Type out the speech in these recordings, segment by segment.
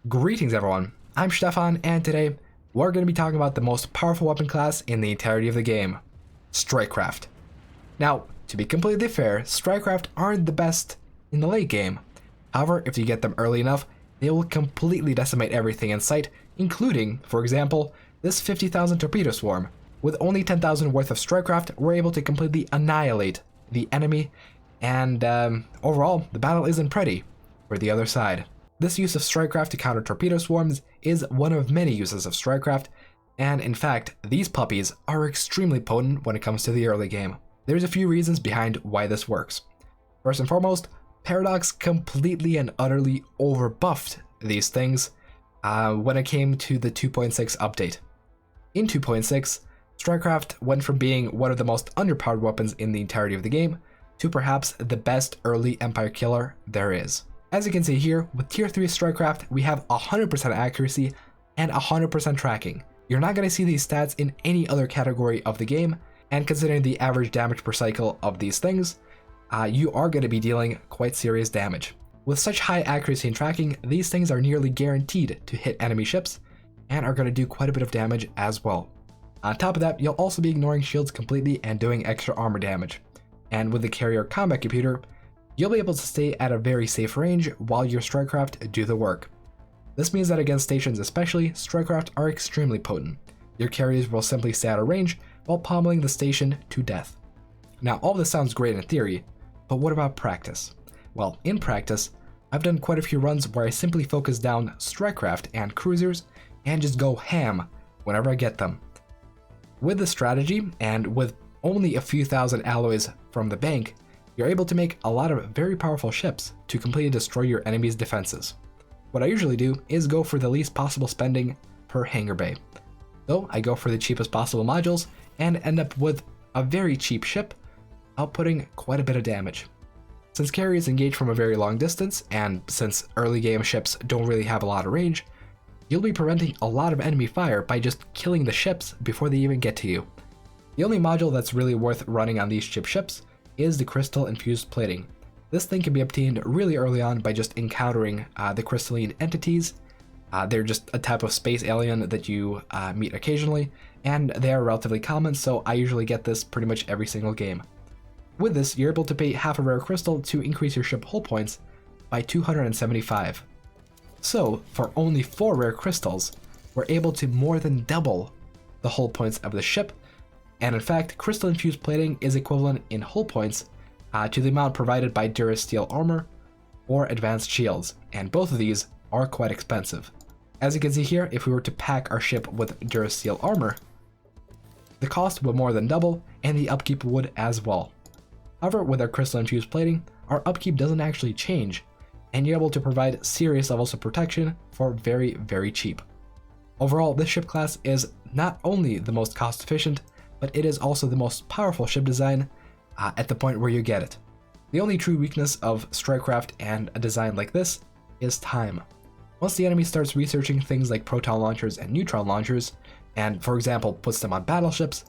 Greetings everyone, I'm Stefan, and today we're going to be talking about the most powerful weapon class in the entirety of the game, strikecraft. Now, to be completely fair, strikecraft aren't the best in the late game. However, if you get them early enough, they will completely decimate everything in sight, including, for example, this 50,000 torpedo swarm. With only 10,000 worth of strikecraft, we're able to completely annihilate the enemy, and overall, the battle isn't pretty for the other side. This use of strikecraft to counter torpedo swarms is one of many uses of strikecraft, and in fact, these puppies are extremely potent when it comes to the early game. There's a few reasons behind why this works. First and foremost, Paradox completely and utterly overbuffed these things when it came to the 2.6 update. In 2.6, strikecraft went from being one of the most underpowered weapons in the entirety of the game to perhaps the best early Empire killer there is. As you can see here, with tier 3 strikecraft, we have 100% accuracy and 100% tracking. You're not going to see these stats in any other category of the game, and considering the average damage per cycle of these things, you are going to be dealing quite serious damage. With such high accuracy and tracking, these things are nearly guaranteed to hit enemy ships, and are going to do quite a bit of damage as well. On top of that, you'll also be ignoring shields completely and doing extra armor damage. And with the carrier combat computer, you'll be able to stay at a very safe range while your strikecraft do the work. This means that against stations especially, strikecraft are extremely potent. Your carriers will simply stay out of range while pommeling the station to death. Now all this sounds great in theory, but what about practice? Well, in practice, I've done quite a few runs where I simply focus down strikecraft and cruisers and just go ham whenever I get them. With this strategy, and with only a few thousand alloys from the bank, you're able to make a lot of very powerful ships to completely destroy your enemy's defenses. What I usually do is go for the least possible spending per hangar bay. Though I go for the cheapest possible modules and end up with a very cheap ship, outputting quite a bit of damage. Since carriers engage from a very long distance, and since early game ships don't really have a lot of range, you'll be preventing a lot of enemy fire by just killing the ships before they even get to you. The only module that's really worth running on these chip ships is the crystal infused plating. This thing can be obtained really early on by just encountering the crystalline entities. They're just a type of space alien that you meet occasionally, and they are relatively common, so I usually get this pretty much every single game. With this, you're able to pay half a rare crystal to increase your ship hull points by 275. So, for only 4 rare crystals, we're able to more than double the hull points of the ship. And in fact, crystal infused plating is equivalent in hull points to the amount provided by Durasteel armor or advanced shields, and both of these are quite expensive. As you can see here, if we were to pack our ship with Durasteel armor, the cost would more than double, and the upkeep would as well. However, with our crystal infused plating, our upkeep doesn't actually change, and you're able to provide serious levels of protection for very, very cheap. Overall, this ship class is not only the most cost efficient, but it is also the most powerful ship design at the point where you get it. The only true weakness of strikecraft and a design like this is time. Once the enemy starts researching things like proton launchers and neutron launchers, and for example puts them on battleships,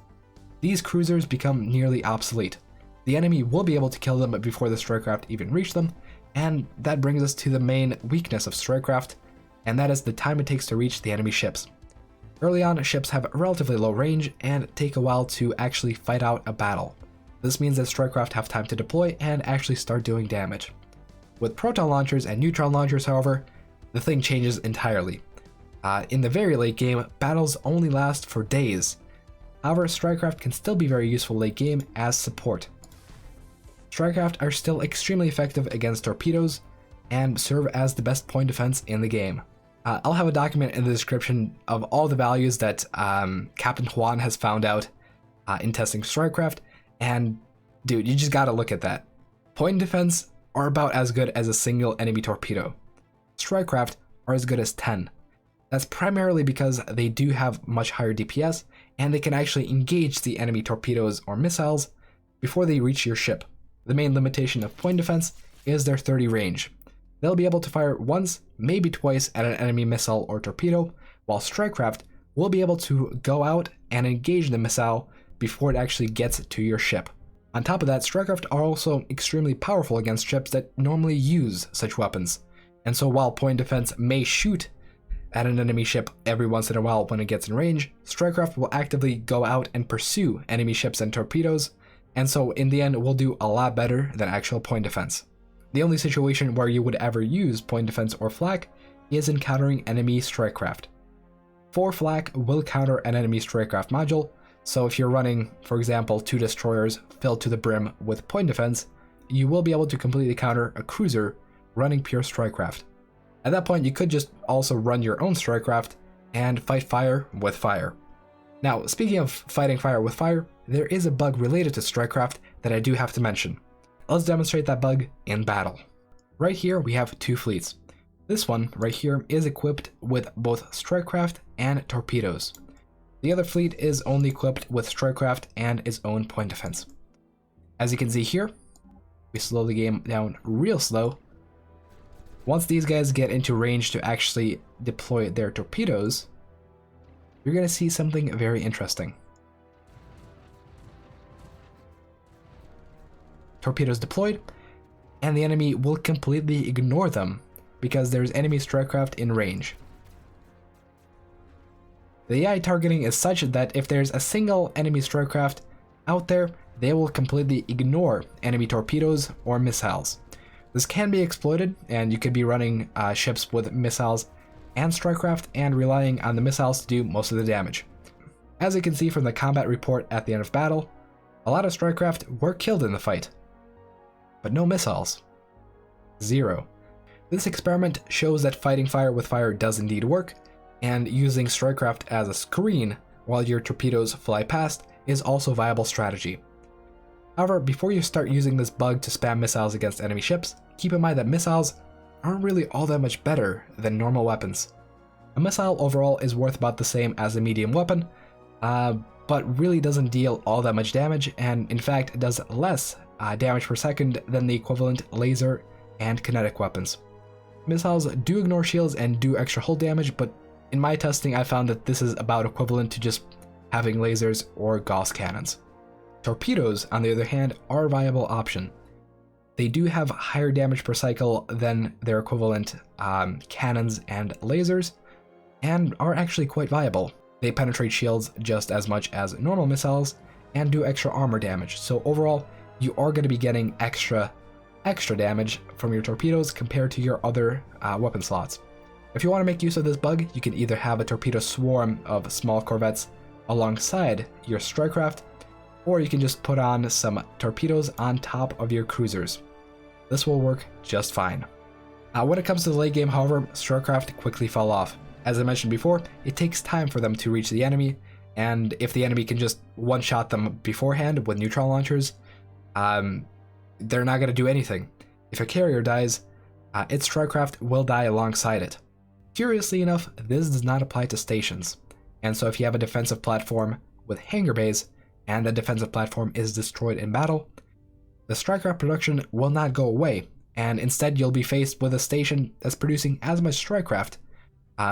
these cruisers become nearly obsolete. The enemy will be able to kill them before the strikecraft even reach them, and that brings us to the main weakness of strikecraft, and that is the time it takes to reach the enemy ships. Early on, ships have relatively low range and take a while to actually fight out a battle. This means that strikecraft have time to deploy and actually start doing damage. With proton launchers and neutron launchers, however, the thing changes entirely. In the very late game, battles only last for days. However, strikecraft can still be very useful late game as support. Strikecraft are still extremely effective against torpedoes and serve as the best point defense in the game. I'll have a document in the description of all the values that Captain Juan has found out in testing strikecraft, and dude, you just gotta look at that. Point defense are about as good as a single enemy torpedo. Strikecraft are as good as 10. That's primarily because they do have much higher DPS, and they can actually engage the enemy torpedoes or missiles before they reach your ship. The main limitation of point defense is their 30 range. They'll be able to fire once, maybe twice at an enemy missile or torpedo, while strikecraft will be able to go out and engage the missile before it actually gets to your ship. On top of that, strikecraft are also extremely powerful against ships that normally use such weapons, and so while point defense may shoot at an enemy ship every once in a while when it gets in range, strikecraft will actively go out and pursue enemy ships and torpedoes, and so in the end will do a lot better than actual point defense. The only situation where you would ever use point defense or flak is encountering enemy strikecraft. 4 flak will counter an enemy strikecraft module, so if you're running, for example, 2 destroyers filled to the brim with point defense, you will be able to completely counter a cruiser running pure strikecraft. At that point, you could just also run your own strikecraft and fight fire with fire. Now, speaking of fighting fire with fire, there is a bug related to strikecraft that I do have to mention. Let's demonstrate that bug in battle. Right here, we have 2 fleets. This one right here is equipped with both strikecraft and torpedoes. The other fleet is only equipped with strikecraft and its own point defense. As you can see here, we slow the game down real slow. Once these guys get into range to actually deploy their torpedoes, you're going to see something very interesting. Torpedoes deployed, and the enemy will completely ignore them because there's enemy strikecraft in range. The AI targeting is such that if there's a single enemy strikecraft out there, they will completely ignore enemy torpedoes or missiles. This can be exploited, and you could be running ships with missiles and strikecraft and relying on the missiles to do most of the damage. As you can see from the combat report at the end of battle, a lot of strikecraft were killed in the fight, but no missiles. 0. This experiment shows that fighting fire with fire does indeed work, and using strikecraft as a screen while your torpedoes fly past is also a viable strategy. However, before you start using this bug to spam missiles against enemy ships, keep in mind that missiles aren't really all that much better than normal weapons. A missile overall is worth about the same as a medium weapon, but really doesn't deal all that much damage, and in fact does less damage per second than the equivalent laser and kinetic weapons. Missiles do ignore shields and do extra hull damage, but in my testing I found that this is about equivalent to just having lasers or Gauss cannons. Torpedoes, on the other hand, are a viable option. They do have higher damage per cycle than their equivalent cannons and lasers, and are actually quite viable. They penetrate shields just as much as normal missiles and do extra armor damage, so overall you are going to be getting extra damage from your torpedoes compared to your other weapon slots. If you want to make use of this bug, you can either have a torpedo swarm of small corvettes alongside your strikecraft, or you can just put on some torpedoes on top of your cruisers. This will work just fine. When it comes to the late game, however, strikecraft quickly fall off. As I mentioned before, it takes time for them to reach the enemy, and if the enemy can just one-shot them beforehand with neutron launchers, they're not going to do anything. If a carrier dies, its strikecraft will die alongside it. Curiously enough, this does not apply to stations, and so if you have a defensive platform with hangar bays, and the defensive platform is destroyed in battle, the strikecraft production will not go away, and instead you'll be faced with a station that's producing as much strikecraft,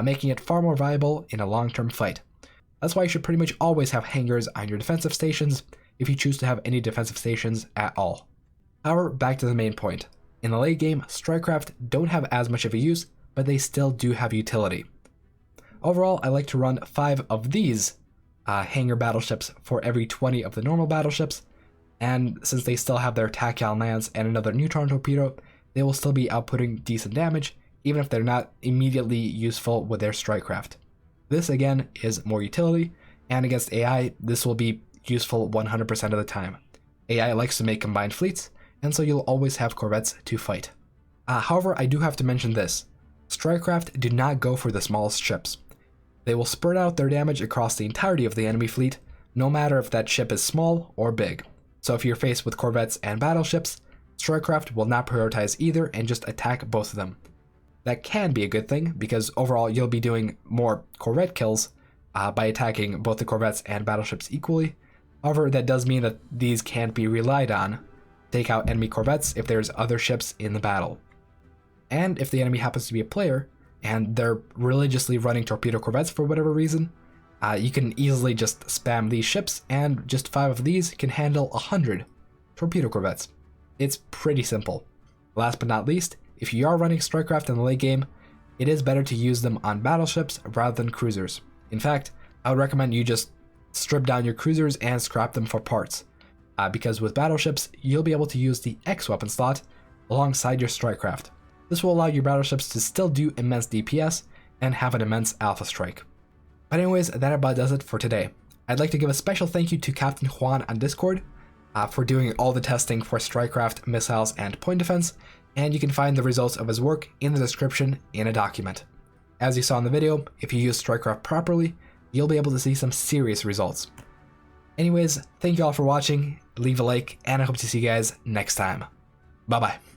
making it far more viable in a long-term fight. That's why you should pretty much always have hangars on your defensive stations if you choose to have any defensive stations at all. However, back to the main point. In the late game, strikecraft don't have as much of a use, but they still do have utility. Overall, I like to run 5 of these hangar battleships for every 20 of the normal battleships, and since they still have their tachyon lance and another neutron torpedo, they will still be outputting decent damage, even if they're not immediately useful with their strikecraft. This again is more utility, and against AI, this will be useful 100% of the time. AI likes to make combined fleets, and so you'll always have corvettes to fight. However, I do have to mention this. Strikecraft do not go for the smallest ships. They will spread out their damage across the entirety of the enemy fleet, no matter if that ship is small or big. So if you're faced with corvettes and battleships, strikecraft will not prioritize either and just attack both of them. That can be a good thing, because overall you'll be doing more corvette kills by attacking both the corvettes and battleships equally. However, that does mean that these can't be relied on to take out enemy corvettes if there's other ships in the battle. And if the enemy happens to be a player, and they're religiously running torpedo corvettes for whatever reason, you can easily just spam these ships, and just 5 of these can handle 100 torpedo corvettes. It's pretty simple. Last but not least, if you are running strikecraft in the late game, it is better to use them on battleships rather than cruisers. In fact, I would recommend you just strip down your cruisers and scrap them for parts, because with battleships, you'll be able to use the X weapon slot alongside your strikecraft. This will allow your battleships to still do immense DPS and have an immense alpha strike. But anyways, that about does it for today. I'd like to give a special thank you to Captain Juan on Discord for doing all the testing for strikecraft, missiles, and point defense, and you can find the results of his work in the description in a document. As you saw in the video, if you use strikecraft properly, you'll be able to see some serious results. Anyways, thank you all for watching, leave a like, and I hope to see you guys next time. Bye bye.